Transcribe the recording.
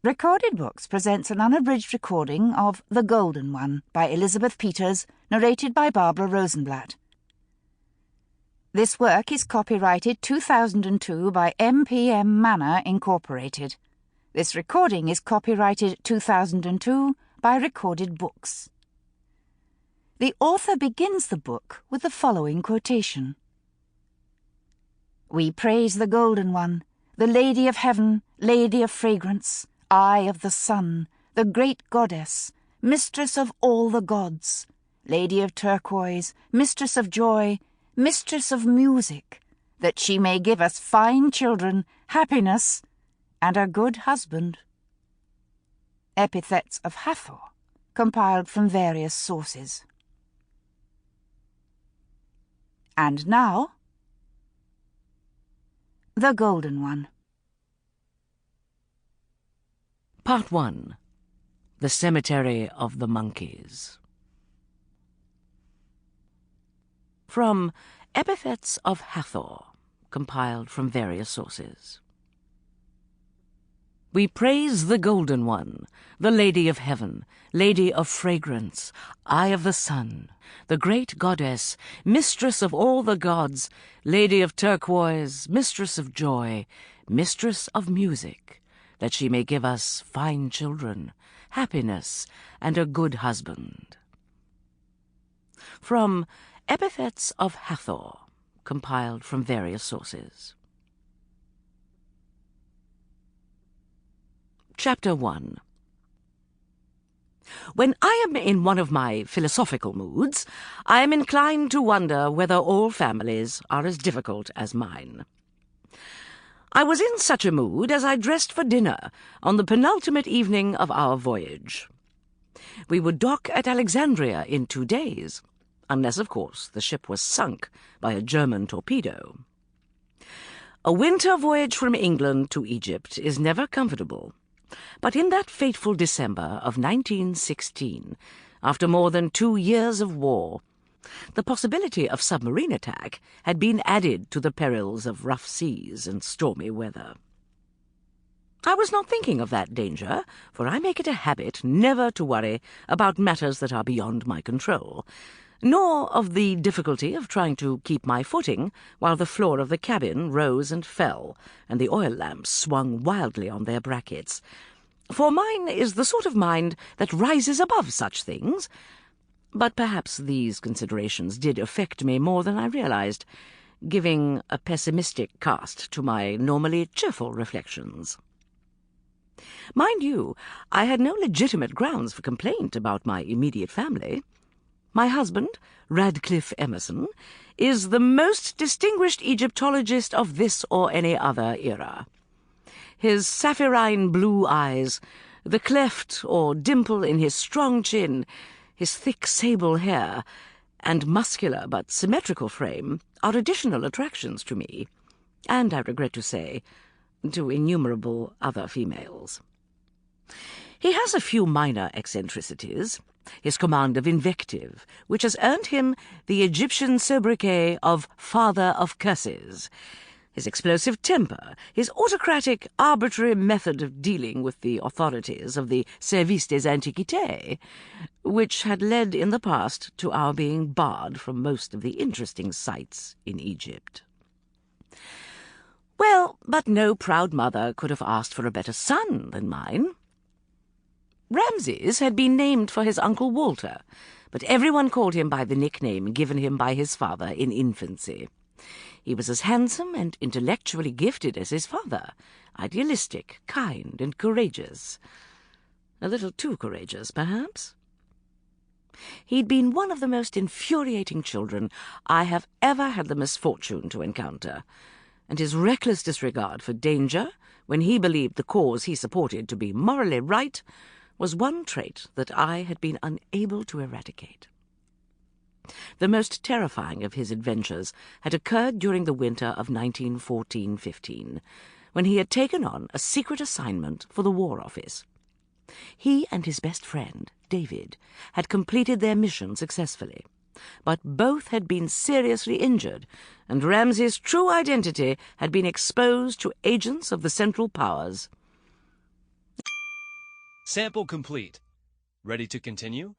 Recorded Books presents an unabridged recording of The Golden One by Elizabeth Peters, narrated by Barbara Rosenblat. This work is copyrighted 2002 by MPM Manor Incorporated. This recording is copyrighted 2002 by Recorded Books. The author begins the book with the following quotation. "We praise the Golden One, the Lady of Heaven, Lady of Fragrance, Eye of the Sun, the great goddess, mistress of all the gods, Lady of Turquoise, mistress of joy, mistress of music, that she may give us fine children, happiness, and a good husband." Epithets of Hathor, compiled from various sources. And now, The Golden One. Part 1. The Cemetery of the Monkeys. From Epithets of Hathor, compiled from various sources. We praise the Golden One, the Lady of Heaven, Lady of Fragrance, Eye of the Sun, the great goddess, mistress of all the gods, Lady of Turquoise, mistress of joy, mistress of music, that she may give us fine children, happiness, and a good husband. From Epithets of Hathor, compiled from various sources. Chapter 1. When I am in one of my philosophical moods, I am inclined to wonder whether all families are as difficult as mine. I was in such a mood as I dressed for dinner on the penultimate evening of our voyage. We would dock at Alexandria in 2 days, unless, of course, the ship was sunk by a German torpedo. A winter voyage from England to Egypt is never comfortable, but in that fateful December of 1916, after more than 2 years of war, the possibility of submarine attack had been added to the perils of rough seas and stormy weather. I was not thinking of that danger, for I make it a habit never to worry about matters that are beyond my control, nor of the difficulty of trying to keep my footing while the floor of the cabin rose and fell, and the oil lamps swung wildly on their brackets. For mine is the sort of mind that rises above such things. But perhaps these considerations did affect me more than I realized, giving a pessimistic cast to my normally cheerful reflections. Mind you, I had no legitimate grounds for complaint about my immediate family. My husband, Radcliffe Emerson, is the most distinguished Egyptologist of this or any other era. His sapphirine blue eyes, the cleft or dimple in his strong chin, his thick sable hair, and muscular but symmetrical frame are additional attractions to me, and, I regret to say, to innumerable other females. He has a few minor eccentricities, his command of invective, which has earned him the Egyptian sobriquet of Father of Curses, his explosive temper, his autocratic, arbitrary method of dealing with the authorities of the Service des Antiquités, which had led in the past to our being barred from most of the interesting sights in Egypt. Well, but no proud mother could have asked for a better son than mine. Ramses had been named for his uncle Walter, but everyone called him by the nickname given him by his father in infancy. He was as handsome and intellectually gifted as his father, idealistic, kind, and courageous. A little too courageous, perhaps. He'd been one of the most infuriating children I have ever had the misfortune to encounter, and his reckless disregard for danger, when he believed the cause he supported to be morally right, was one trait that I had been unable to eradicate. The most terrifying of his adventures had occurred during the winter of 1914-15, when he had taken on a secret assignment for the War Office. He and his best friend, David, had completed their mission successfully, but both had been seriously injured, and Ramses's true identity had been exposed to agents of the Central Powers. Sample complete. Ready to continue?